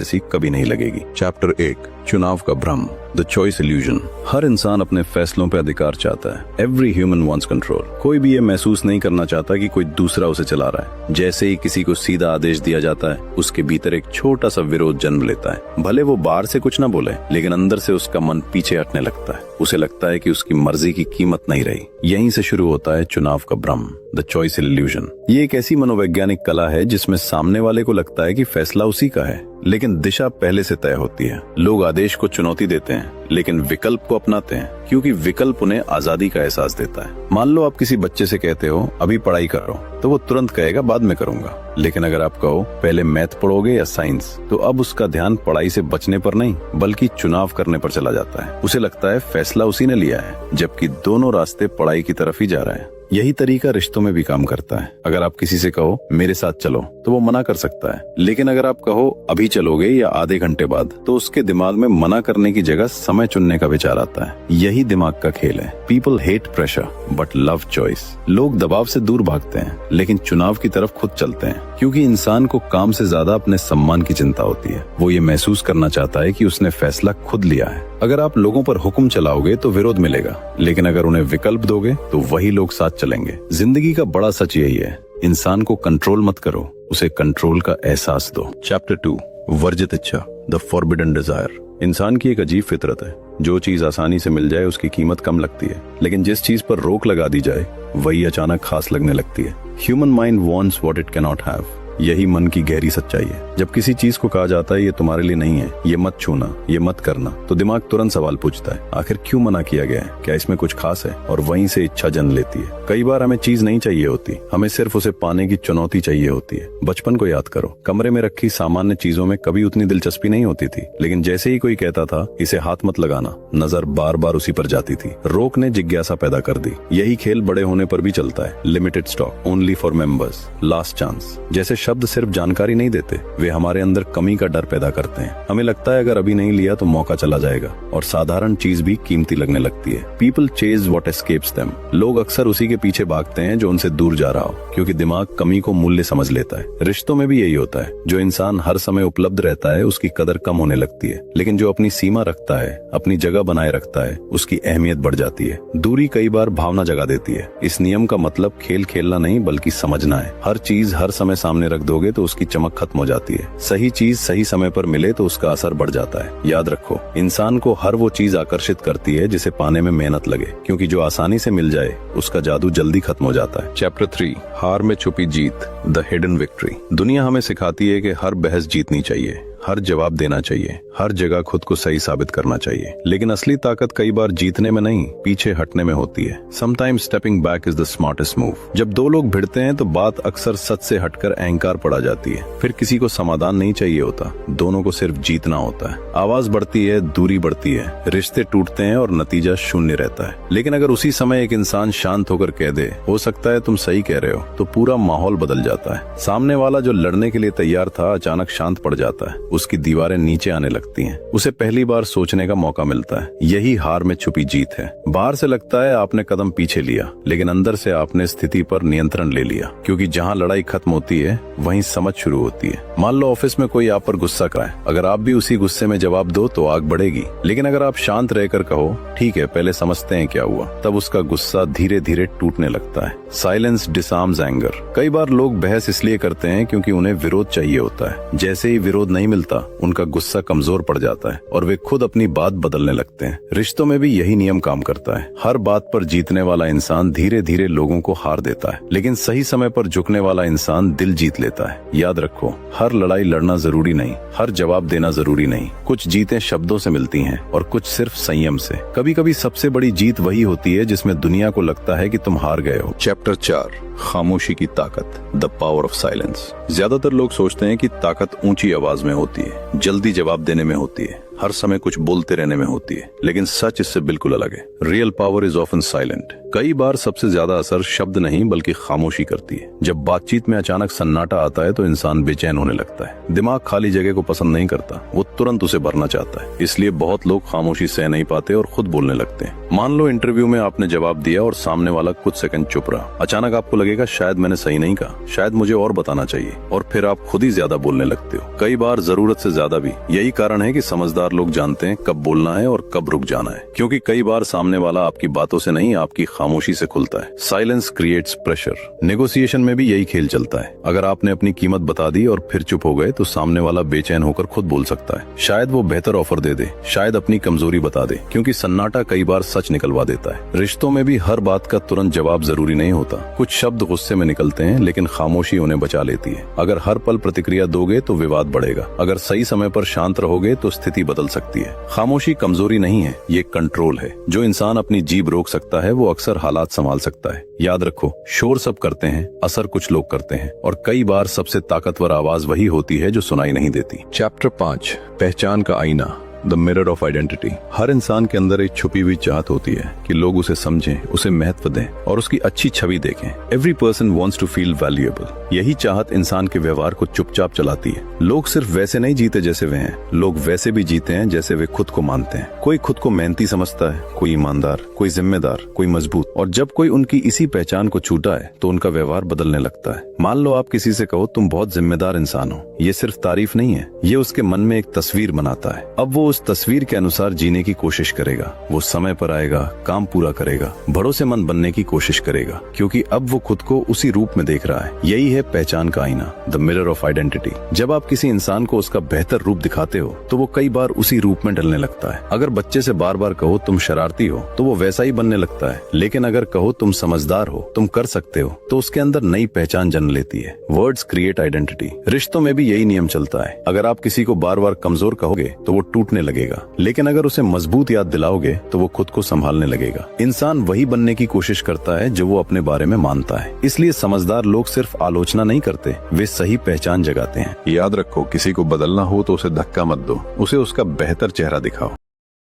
जैसी कभी नहीं लगेगी। चैप्टर 1, चुनाव का भ्रम, द चॉइस इल्यूजन। हर इंसान अपने फैसलों पर अधिकार चाहता है। Every human wants control. कोई भी ये महसूस नहीं करना चाहता कि कोई दूसरा उसे चला रहा है। जैसे ही किसी को सीधा आदेश दिया जाता है, उसके भीतर एक छोटा सा विरोध जन्म लेता है। भले वो बाहर से कुछ ना बोले, लेकिन अंदर से उसका मन पीछे हटने लगता है। उसे लगता है कि उसकी मर्जी की कीमत नहीं रही। यहीं से शुरू होता है चुनाव का भ्रम, द चॉइस इल्यूजन। ये एक ऐसी मनोवैज्ञानिक कला है जिसमें सामने वाले को लगता है कि फैसला उसी का है, लेकिन दिशा पहले से तय होती है। लोग आदेश को चुनौती देते हैं, लेकिन विकल्प को अपनाते हैं, क्योंकि विकल्प उन्हें आजादी का एहसास देता है। मान लो आप किसी बच्चे से कहते हो अभी पढ़ाई करो, तो वो तुरंत कहेगा बाद में करूंगा। लेकिन अगर आप कहो पहले मैथ पढ़ोगे या साइंस, तो अब उसका ध्यान पढ़ाई से बचने पर नहीं, बल्कि चुनाव करने पर चला जाता है। उसे लगता है फैसला उसी ने लिया है, जबकि दोनों रास्ते पढ़ाई की तरफ ही जा रहे हैं। यही तरीका रिश्तों में भी काम करता है। अगर आप किसी से कहो मेरे साथ चलो, तो वो मना कर सकता है, लेकिन अगर आप कहो अभी चलोगे या आधे घंटे बाद, तो उसके दिमाग में मना करने की जगह समय चुनने का विचार आता है। यही दिमाग का खेल है। People hate pressure but love choice. लोग दबाव से दूर भागते हैं, लेकिन चुनाव की तरफ खुद चलते हैं, क्योंकि इंसान को काम से ज्यादा अपने सम्मान की चिंता होती है। वो ये महसूस करना चाहता है कि उसने फैसला खुद लिया है। अगर आप लोगों पर हुक्म चलाओगे तो विरोध मिलेगा, लेकिन अगर उन्हें विकल्प दोगे तो वही लोग साथ चलेंगे। जिंदगी का बड़ा सच यही है, इंसान को कंट्रोल मत करो, उसे कंट्रोल का एहसास दो। चैप्टर 2, वर्जित इच्छा, द फॉरबिडन डिजायर। इंसान की एक अजीब फितरत है। जो चीज आसानी से मिल जाए उसकी कीमत कम लगती है, लेकिन जिस चीज पर रोक लगा दी जाए वही अचानक खास लगने लगती है। Human mind wants what it can not have. यही मन की गहरी सच्चाई है। जब किसी चीज को कहा जाता है ये तुम्हारे लिए नहीं है, ये मत छूना, ये मत करना, तो दिमाग तुरंत सवाल पूछता है आखिर क्यों मना किया गया है, क्या इसमें कुछ खास है, और वहीं से इच्छा जन्म लेती है। कई बार हमें चीज नहीं चाहिए होती, हमें सिर्फ उसे पाने की चुनौती चाहिए होती है। बचपन को याद करो, कमरे में रखी सामान्य चीजों में कभी उतनी दिलचस्पी नहीं होती थी, लेकिन जैसे ही कोई कहता था इसे हाथ मत लगाना, नजर बार बार उसी पर जाती थी। रोक ने जिज्ञासा पैदा कर दी। यही खेल बड़े होने पर भी चलता है। Limited stock, only for members, last chance जैसे शब्द सिर्फ जानकारी नहीं देते, वे हमारे अंदर कमी का डर पैदा करते हैं। हमें लगता है अगर अभी नहीं लिया तो मौका चला जाएगा, और साधारण चीज भी कीमती लगने लगती है। People chase what escapes them. लोग अक्सर उसी के पीछे भागते हैं जो उनसे दूर जा रहा हो, क्योंकि दिमाग कमी को मूल्य समझ लेता है। रिश्तों में भी यही होता है। जो इंसान हर समय उपलब्ध रहता है उसकी कदर कम होने लगती है, लेकिन जो अपनी सीमा रखता है, अपनी जगह बनाए रखता है, उसकी अहमियत बढ़ जाती है। दूरी कई बार भावना जगा देती है। इस नियम का मतलब खेल खेलना नहीं बल्कि समझना है। हर चीज हर समय सामने रख दोगे तो उसकी चमक खत्म हो जाती है। सही चीज सही समय पर मिले तो उसका असर बढ़ जाता है। याद रखो, इंसान को हर वो चीज आकर्षित करती है जिसे पाने में मेहनत लगे, क्योंकि जो आसानी से मिल जाए उसका जादू जल्दी खत्म हो जाता है। चैप्टर 3, हार में छुपी जीत, द हिडन विक्ट्री। दुनिया हमें सिखाती है कि हर बहस जीतनी चाहिए, हर जवाब देना चाहिए, हर जगह खुद को सही साबित करना चाहिए, लेकिन असली ताकत कई बार जीतने में नहीं, पीछे हटने में होती है। Sometimes stepping back is the smartest move. जब दो लोग भिड़ते हैं तो बात अक्सर सच से हटकर अहंकार पड़ जाती है। फिर किसी को समाधान नहीं चाहिए होता, दोनों को सिर्फ जीतना होता है। आवाज बढ़ती है, दूरी बढ़ती है, रिश्ते टूटते हैं और नतीजा शून्य रहता है। लेकिन अगर उसी समय एक इंसान शांत होकर कह दे हो सकता है तुम सही कह रहे हो, तो पूरा माहौल बदल जाता है। सामने वाला जो लड़ने के लिए तैयार था अचानक शांत पड़ जाता है। उसकी दीवारें नीचे आने लगती हैं। उसे पहली बार सोचने का मौका मिलता है। यही हार में छुपी जीत है। बाहर से लगता है आपने कदम पीछे लिया, लेकिन अंदर से आपने स्थिति पर नियंत्रण ले लिया, क्योंकि जहां लड़ाई खत्म होती है वहीं समझ शुरू होती है। मान लो ऑफिस में कोई आप पर गुस्सा कराए, अगर आप भी उसी गुस्से में जवाब दो तो आग बढ़ेगी, लेकिन अगर आप शांत रहकर कहो ठीक है पहले समझते हैं क्या हुआ, तब उसका गुस्सा धीरे धीरे टूटने लगता है। Silence disarms anger. कई बार लोग बहस इसलिए करते हैं क्योंकि उन्हें विरोध चाहिए होता है। जैसे ही विरोध नहीं मिलता उनका गुस्सा कमजोर पड़ जाता है और वे खुद अपनी बात बदलने लगते हैं। रिश्तों में भी यही नियम काम करता है। हर बात पर जीतने वाला इंसान धीरे धीरे लोगों को हार देता है, लेकिन सही समय पर झुकने वाला इंसान दिल जीत लेता है। याद रखो, हर लड़ाई लड़ना जरूरी नहीं, हर जवाब देना जरूरी नहीं। कुछ जीतें शब्दों से मिलती हैं और कुछ सिर्फ संयम से। कभी कभी सबसे बड़ी जीत वही होती है जिसमें दुनिया को लगता है कि तुम हार गए हो। चैप्टर 4, खामोशी की ताकत, द पावर ऑफ साइलेंस। ज्यादातर लोग सोचते हैं कि ताकत ऊंची आवाज में होती है, जल्दी जवाब देने में होती है, हर समय कुछ बोलते रहने में होती है, लेकिन सच इससे बिल्कुल अलग है। Real power is often silent. कई बार सबसे ज्यादा असर शब्द नहीं बल्कि खामोशी करती है। जब बातचीत में अचानक सन्नाटा आता है तो इंसान बेचैन होने लगता है। दिमाग खाली जगह को पसंद नहीं करता, वो तुरंत उसे भरना चाहता है। इसलिए बहुत लोग खामोशी सह नहीं पाते और खुद बोलने लगते हैं। मान लो इंटरव्यू में आपने जवाब दिया और सामने वाला कुछ सेकंड चुप रहा। अचानक आपको लगेगा शायद मैंने सही नहीं कहा, शायद मुझे और बताना चाहिए, और फिर आप खुद ही ज्यादा बोलने लगते हो, कई बार जरूरत से ज्यादा भी। यही कारण है कि समझदार लोग जानते हैं कब बोलना है और कब रुक जाना है, क्योंकि कई बार सामने वाला आपकी बातों से नहीं आपकी खामोशी से खुलता है। Silence creates pressure. नेगोशिएशन में भी यही खेल चलता है। अगर आपने अपनी कीमत बता दी और फिर चुप हो गए तो सामने वाला बेचैन होकर खुद बोल सकता है। शायद वो बेहतर ऑफर दे दे, शायद अपनी कमजोरी बता दे, क्योंकि सन्नाटा कई बार सच निकलवा देता है। रिश्तों में भी हर बात का तुरंत जवाब जरूरी नहीं होता। कुछ शब्द गुस्से में निकलते हैं लेकिन खामोशी उन्हें बचा लेती है। अगर हर पल प्रतिक्रिया दोगे तो विवाद बढ़ेगा। अगर सही समय पर शांत रहोगे तो स्थिति बदल सकती है। खामोशी कमजोरी नहीं है, ये कंट्रोल है। जो इंसान अपनी जीभ रोक सकता है वो अक्सर हालात संभाल सकता है। याद रखो, शोर सब करते हैं, असर कुछ लोग करते हैं, और कई बार सबसे ताकतवर आवाज वही होती है जो सुनाई नहीं देती। चैप्टर 5, पहचान का आईना, द मिरर ऑफ आइडेंटिटी। हर इंसान के अंदर एक छुपी हुई चाहत होती है कि लोग उसे समझें, उसे महत्व दें और उसकी अच्छी छवि देखें। Every person wants to feel valuable. यही चाहत इंसान के व्यवहार को चुपचाप चलाती है। लोग सिर्फ वैसे नहीं जीते जैसे वे हैं, लोग वैसे भी जीते हैं जैसे वे खुद को मानते हैं। कोई खुद को मेहनती समझता है, कोई ईमानदार, कोई जिम्मेदार, कोई मजबूत, और जब कोई उनकी इसी पहचान को छूटा है तो उनका व्यवहार बदलने लगता है। मान लो आप किसी से कहो तुम बहुत जिम्मेदार इंसान हो, ये सिर्फ तारीफ नहीं है, ये उसके मन में एक तस्वीर बनाता है। अब वो उस तस्वीर के अनुसार जीने की कोशिश करेगा। वो समय पर आएगा, काम पूरा करेगा, भरोसेमंद बनने की कोशिश करेगा, क्योंकि अब वो खुद को उसी रूप में देख रहा है। यही है पहचान का आईना, द मिरर ऑफ आइडेंटिटी। जब आप किसी इंसान को उसका बेहतर रूप दिखाते हो तो वो कई बार उसी रूप में ढलने लगता है। अगर बच्चे से बार बार कहो तुम शरारती हो तो वो वैसा ही बनने लगता है, लेकिन अगर कहो तुम समझदार हो, तुम कर सकते हो, तो उसके अंदर नई पहचान जन्म लेती है। Words create identity. रिश्तों में भी यही नियम चलता है। अगर आप किसी को बार बार कमजोर कहोगे तो वो टूटने लगेगा, लेकिन अगर उसे मजबूत याद दिलाओगे तो वो खुद को संभालने लगेगा। इंसान वही बनने की कोशिश करता है जो वो अपने बारे में मानता है। इसलिए समझदार लोग सिर्फ आलोचना नहीं करते, वे सही पहचान जगाते हैं। याद रखो, किसी को बदलना हो तो उसे धक्का मत दो, उसे उसका बेहतर चेहरा दिखाओ।